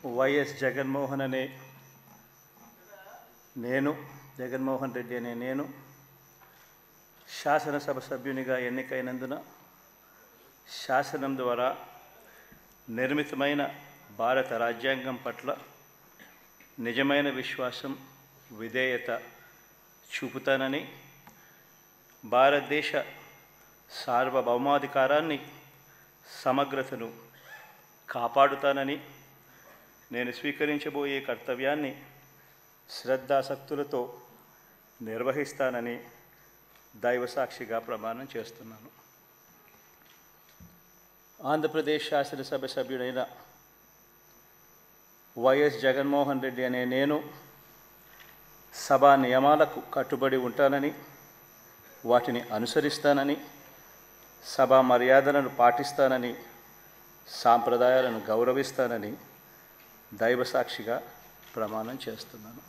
YS Jaganmohan అనే నేను జగన్మోహన్ రెడ్డి అనే నేను శాసనసభ సభ్యునిగా ఎన్నికైనందున శాసనం ద్వారా నిర్మితమైన భారత రాజ్యాంగం పట్ల నిజమైన విశ్వాసం విధేయత చూపుతానని, భారతదేశ సార్వభౌమాధికారాన్ని సమగ్రతను కాపాడుతానని, నేను స్వీకరించబోయే కర్తవ్యాన్ని శ్రద్ధాసక్తులతో నిర్వహిస్తానని దైవసాక్షిగా ప్రమాణం చేస్తున్నాను. ఆంధ్రప్రదేశ్ శాసనసభ సభ్యుడైన వైఎస్ జగన్మోహన్ రెడ్డి అనే నేను సభా నియమాలకు కట్టుబడి ఉంటానని, వాటిని అనుసరిస్తానని, సభా మర్యాదలను పాటిస్తానని, సాంప్రదాయాలను గౌరవిస్తానని దైవసాక్షిగా ప్రమాణం చేస్తున్నాను.